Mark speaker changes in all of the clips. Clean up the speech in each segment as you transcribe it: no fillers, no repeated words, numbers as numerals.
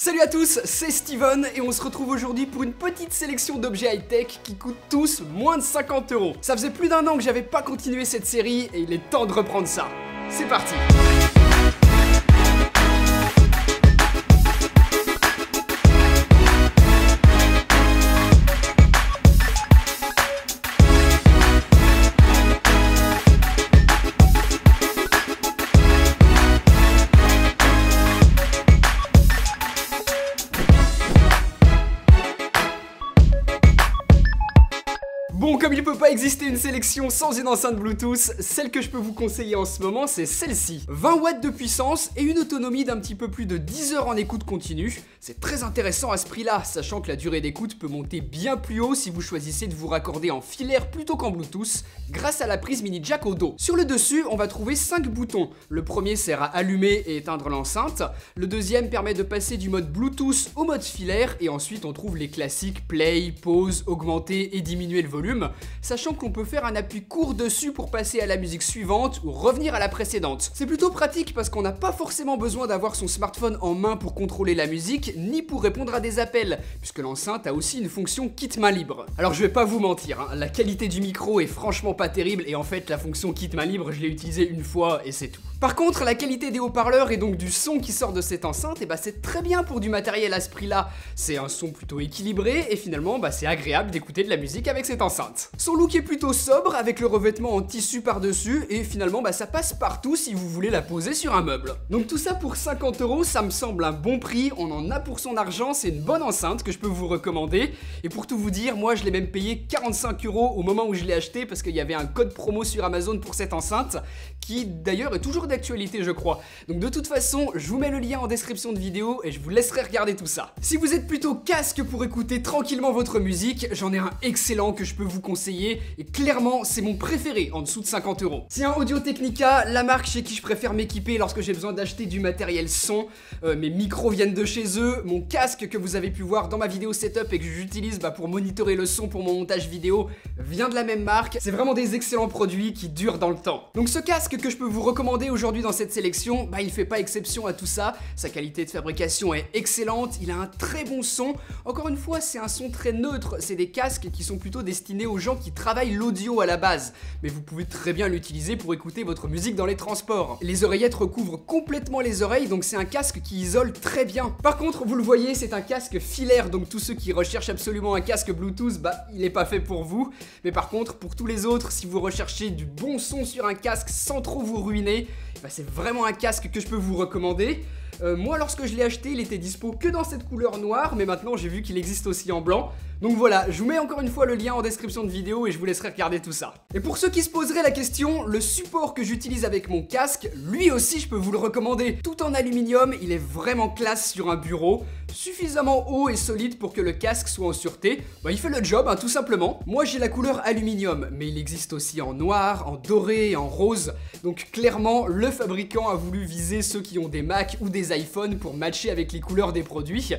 Speaker 1: Salut à tous, c'est Steven et on se retrouve aujourd'hui pour une petite sélection d'objets high-tech qui coûtent tous moins de 50 €. Ça faisait plus d'un an que j'avais pas continué cette série et il est temps de reprendre ça. C'est parti! Bon, comme il peut pas exister une sélection sans une enceinte Bluetooth, celle que je peux vous conseiller en ce moment, c'est celle-ci. 20 watts de puissance et une autonomie d'un petit peu plus de 10 heures en écoute continue. C'est très intéressant à ce prix-là, sachant que la durée d'écoute peut monter bien plus haut si vous choisissez de vous raccorder en filaire plutôt qu'en Bluetooth, grâce à la prise mini jack au dos. Sur le dessus, on va trouver 5 boutons. Le premier sert à allumer et éteindre l'enceinte. Le deuxième permet de passer du mode Bluetooth au mode filaire, et ensuite on trouve les classiques play, pause, augmenter et diminuer le volume, sachant qu'on peut faire un appui court dessus pour passer à la musique suivante ou revenir à la précédente. C'est plutôt pratique parce qu'on n'a pas forcément besoin d'avoir son smartphone en main pour contrôler la musique, ni pour répondre à des appels, puisque l'enceinte a aussi une fonction kit main libre. Alors je vais pas vous mentir, hein, la qualité du micro est franchement pas terrible, et en fait la fonction kit main libre je l'ai utilisée une fois et c'est tout. Par contre, la qualité des haut-parleurs et donc du son qui sort de cette enceinte, c'est très bien pour du matériel à ce prix-là. C'est un son plutôt équilibré et finalement c'est agréable d'écouter de la musique avec cette enceinte. Son look est plutôt sobre avec le revêtement en tissu par-dessus et finalement ça passe partout si vous voulez la poser sur un meuble. Donc tout ça pour 50 €, ça me semble un bon prix, on en a pour son argent, c'est une bonne enceinte que je peux vous recommander. Et pour tout vous dire, moi je l'ai même payé 45 € au moment où je l'ai acheté parce qu'il y avait un code promo sur Amazon pour cette enceinte qui d'ailleurs est toujours d'actualité je crois. Donc de toute façon, je vous mets le lien en description de vidéo et je vous laisserai regarder tout ça. Si vous êtes plutôt casque pour écouter tranquillement votre musique, j'en ai un excellent que je peux vous conseiller et clairement c'est mon préféré en dessous de 50 €. C'est un Audio-Technica, la marque chez qui je préfère m'équiper lorsque j'ai besoin d'acheter du matériel son. Mes micros viennent de chez eux, mon casque que vous avez pu voir dans ma vidéo setup et que j'utilise pour monitorer le son pour mon montage vidéo vient de la même marque. C'est vraiment des excellents produits qui durent dans le temps. Donc ce casque que je peux vous recommander aujourd'hui dans cette sélection, il fait pas exception à tout ça. Sa qualité de fabrication est excellente, il a un très bon son. Encore une fois, c'est un son très neutre, c'est des casques qui sont plutôt destinés aux gens qui travaillent l'audio à la base. Mais vous pouvez très bien l'utiliser pour écouter votre musique dans les transports. Les oreillettes recouvrent complètement les oreilles, donc c'est un casque qui isole très bien. Par contre, vous le voyez, c'est un casque filaire, donc tous ceux qui recherchent absolument un casque Bluetooth, il est pas fait pour vous. Mais par contre, pour tous les autres, si vous recherchez du bon son sur un casque sans trop vous ruiner, c'est vraiment un casque que je peux vous recommander. Moi, lorsque je l'ai acheté, il était dispo que dans cette couleur noire, mais maintenant j'ai vu qu'il existe aussi en blanc. Donc voilà, je vous mets encore une fois le lien en description de vidéo et je vous laisserai regarder tout ça. Et pour ceux qui se poseraient la question, le support que j'utilise avec mon casque, lui aussi je peux vous le recommander. Tout en aluminium, il est vraiment classe sur un bureau, suffisamment haut et solide pour que le casque soit en sûreté. Il fait le job, tout simplement. Moi j'ai la couleur aluminium, mais il existe aussi en noir, en doré et en rose. Donc clairement, le fabricant a voulu viser ceux qui ont des Mac ou des iPhones pour matcher avec les couleurs des produits.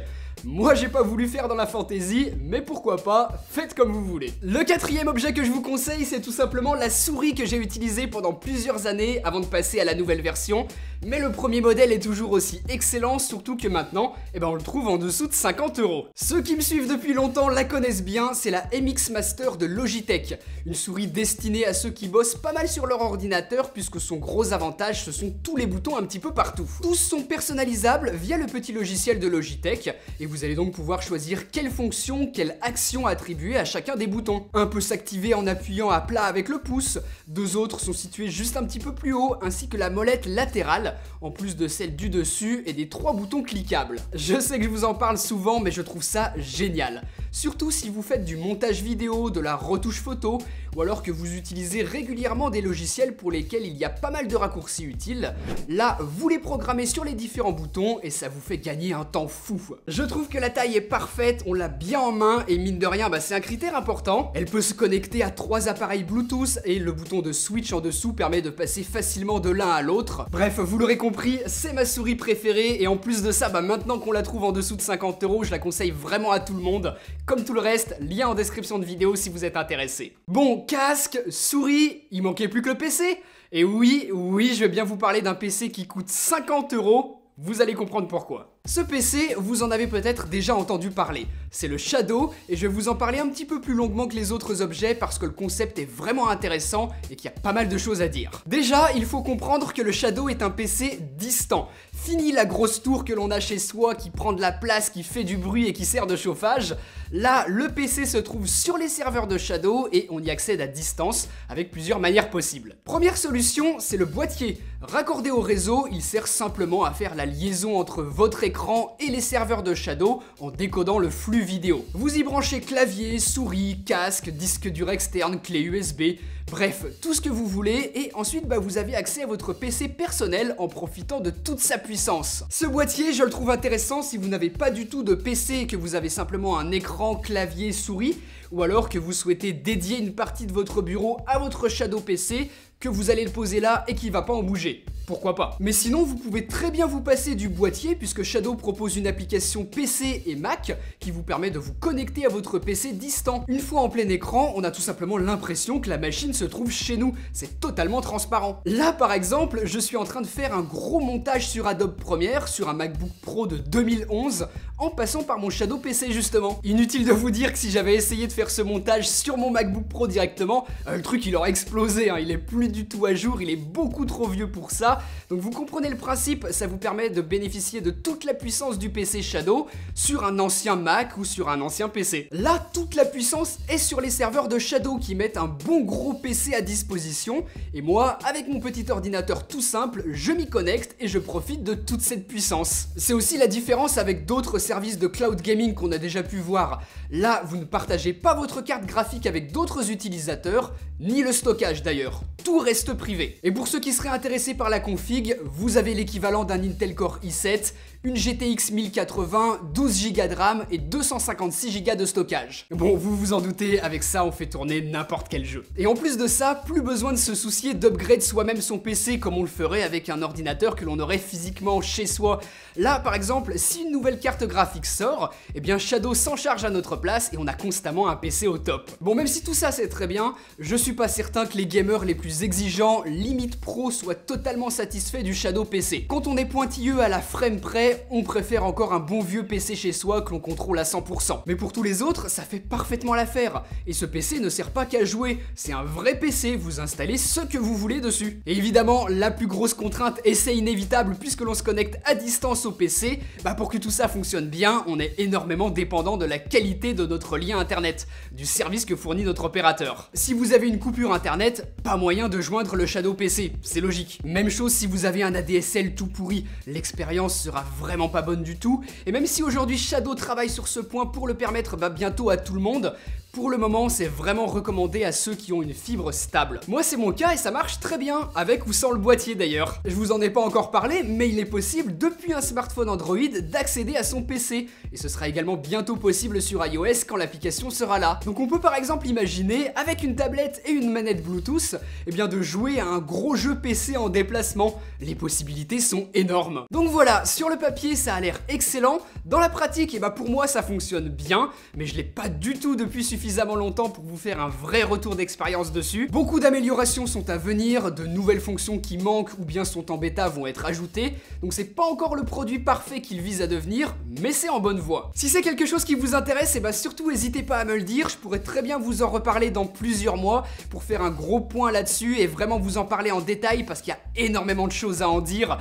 Speaker 1: Moi j'ai pas voulu faire dans la fantaisie, mais pourquoi pas, faites comme vous voulez. Le quatrième objet que je vous conseille, c'est tout simplement la souris que j'ai utilisée pendant plusieurs années avant de passer à la nouvelle version. Mais le premier modèle est toujours aussi excellent, surtout que maintenant, on le trouve en dessous de 50 €. Ceux qui me suivent depuis longtemps la connaissent bien, c'est la MX Master de Logitech. Une souris destinée à ceux qui bossent pas mal sur leur ordinateur, puisque son gros avantage, ce sont tous les boutons un petit peu partout. Tous sont personnalisables via le petit logiciel de Logitech, et vous allez donc pouvoir choisir quelle fonction, quelle action attribuer à chacun des boutons. Un peut s'activer en appuyant à plat avec le pouce, deux autres sont situés juste un petit peu plus haut, ainsi que la molette latérale, en plus de celle du dessus et des 3 boutons cliquables. Je sais que je vous en parle souvent, mais je trouve ça génial. Surtout si vous faites du montage vidéo, de la retouche photo, ou alors que vous utilisez régulièrement des logiciels pour lesquels il y a pas mal de raccourcis utiles. Là, vous les programmez sur les différents boutons et ça vous fait gagner un temps fou. Je trouve que la taille est parfaite, on l'a bien en main et mine de rien, c'est un critère important. Elle peut se connecter à 3 appareils Bluetooth et le bouton de switch en dessous permet de passer facilement de l'un à l'autre. Bref, vous l'aurez compris, c'est ma souris préférée et en plus de ça, maintenant qu'on la trouve en dessous de 50 €, je la conseille vraiment à tout le monde. Comme tout le reste, lien en description de vidéo si vous êtes intéressé. Bon, casque, souris, il manquait plus que le PC. Et oui, je vais bien vous parler d'un PC qui coûte 50 €, vous allez comprendre pourquoi. Ce PC, vous en avez peut-être déjà entendu parler. C'est le Shadow et je vais vous en parler un petit peu plus longuement que les autres objets parce que le concept est vraiment intéressant et qu'il y a pas mal de choses à dire. Déjà, il faut comprendre que le Shadow est un PC distant. Fini la grosse tour que l'on a chez soi qui prend de la place, qui fait du bruit et qui sert de chauffage. Là, le PC se trouve sur les serveurs de Shadow et on y accède à distance avec plusieurs manières possibles. Première solution, c'est le boîtier. Raccordé au réseau, il sert simplement à faire la liaison entre votre écran et les serveurs de Shadow en décodant le flux vidéo. Vous y branchez clavier, souris, casque, disque dur externe, clé USB, bref, tout ce que vous voulez et ensuite vous avez accès à votre PC personnel en profitant de toute sa puissance. Ce boîtier, je le trouve intéressant si vous n'avez pas du tout de PC et que vous avez simplement un écran, clavier, souris, ou alors que vous souhaitez dédier une partie de votre bureau à votre Shadow PC, que vous allez le poser là et qui va pas en bouger. Pourquoi pas? Mais sinon, vous pouvez très bien vous passer du boîtier puisque Shadow propose une application PC et Mac qui vous permet de vous connecter à votre PC distant. Une fois en plein écran, on a tout simplement l'impression que la machine se trouve chez nous. C'est totalement transparent. Là, par exemple, je suis en train de faire un gros montage sur Adobe Premiere sur un MacBook Pro de 2011 en passant par mon Shadow PC justement. Inutile de vous dire que si j'avais essayé de faire ce montage sur mon MacBook Pro directement, le truc il aurait explosé, hein. Il est plus du tout à jour, il est beaucoup trop vieux pour ça. Donc vous comprenez le principe, ça vous permet de bénéficier de toute la puissance du PC Shadow sur un ancien Mac ou sur un ancien PC. Là, toute la puissance est sur les serveurs de Shadow qui mettent un bon gros PC à disposition et moi, avec mon petit ordinateur tout simple, je m'y connecte et je profite de toute cette puissance. C'est aussi la différence avec d'autres services de cloud gaming qu'on a déjà pu voir. Là, vous ne partagez pas votre carte graphique avec d'autres utilisateurs, ni le stockage d'ailleurs. Tout reste privé. Et pour ceux qui seraient intéressés par la config, vous avez l'équivalent d'un Intel Core i7, une GTX 1080, 12 Go de RAM et 256 Go de stockage. Bon, vous vous en doutez, avec ça on fait tourner n'importe quel jeu. Et en plus de ça, plus besoin de se soucier d'upgrade soi-même son PC comme on le ferait avec un ordinateur que l'on aurait physiquement chez soi. Là par exemple, si une nouvelle carte graphique sort, eh bien Shadow s'en charge à notre place et on a constamment un PC au top. Bon, même si tout ça c'est très bien, je suis pas certain que les gamers les plus exigeants, limite pro, soient totalement satisfaits du Shadow PC. Quand on est pointilleux à la frame près, on préfère encore un bon vieux PC chez soi que l'on contrôle à 100%. Mais pour tous les autres, ça fait parfaitement l'affaire. Et ce PC ne sert pas qu'à jouer, c'est un vrai PC, vous installez ce que vous voulez dessus. Et évidemment, la plus grosse contrainte, et c'est inévitable puisque l'on se connecte à distance au PC, pour que tout ça fonctionne bien, on est énormément dépendant de la qualité de notre lien internet, du service que fournit notre opérateur. Si vous avez une coupure internet, pas moyen de joindre le Shadow PC, c'est logique. Même chose si vous avez un ADSL tout pourri, l'expérience sera vraiment pas bonne du tout, et même si aujourd'hui Shadow travaille sur ce point pour le permettre bientôt à tout le monde, pour le moment, c'est vraiment recommandé à ceux qui ont une fibre stable. Moi, c'est mon cas et ça marche très bien, avec ou sans le boîtier d'ailleurs. Je vous en ai pas encore parlé, mais il est possible, depuis un smartphone Android, d'accéder à son PC. Et ce sera également bientôt possible sur iOS quand l'application sera là. Donc on peut par exemple imaginer, avec une tablette et une manette Bluetooth, de jouer à un gros jeu PC en déplacement. Les possibilités sont énormes. Donc voilà, sur le papier, ça a l'air excellent. Dans la pratique, pour moi, ça fonctionne bien, mais je l'ai pas du tout depuis suffisamment longtemps pour vous faire un vrai retour d'expérience dessus. Beaucoup d'améliorations sont à venir, de nouvelles fonctions qui manquent ou bien sont en bêta vont être ajoutées, donc c'est pas encore le produit parfait qu'il vise à devenir, mais c'est en bonne voie. Si c'est quelque chose qui vous intéresse, surtout n'hésitez pas à me le dire, je pourrais très bien vous en reparler dans plusieurs mois pour faire un gros point là-dessus et vraiment vous en parler en détail parce qu'il y a énormément de choses à en dire.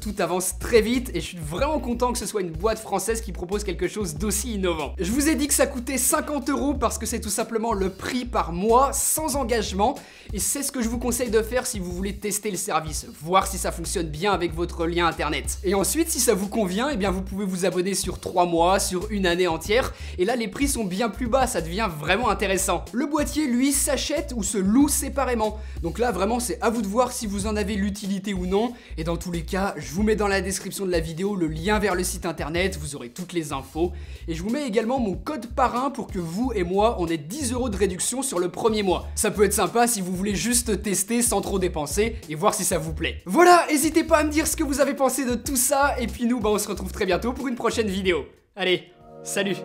Speaker 1: Tout avance très vite et je suis vraiment content que ce soit une boîte française qui propose quelque chose d'aussi innovant. Je vous ai dit que ça coûtait 50 € parce que c'est tout simplement le prix par mois sans engagement et c'est ce que je vous conseille de faire si vous voulez tester le service, voir si ça fonctionne bien avec votre lien internet. Et ensuite, si ça vous convient, vous pouvez vous abonner sur 3 mois, sur une année entière et là les prix sont bien plus bas, ça devient vraiment intéressant. Le boîtier lui s'achète ou se loue séparément, donc là vraiment c'est à vous de voir si vous en avez l'utilité ou non et dans tous les cas je vous mets dans la description de la vidéo le lien vers le site internet, vous aurez toutes les infos et je vous mets également mon code parrain pour que vous et moi on ait 10 € de réduction sur le premier mois. Ça peut être sympa si vous voulez juste tester sans trop dépenser et voir si ça vous plaît. Voilà, n'hésitez pas à me dire ce que vous avez pensé de tout ça et puis nous on se retrouve très bientôt pour une prochaine vidéo. Allez, salut!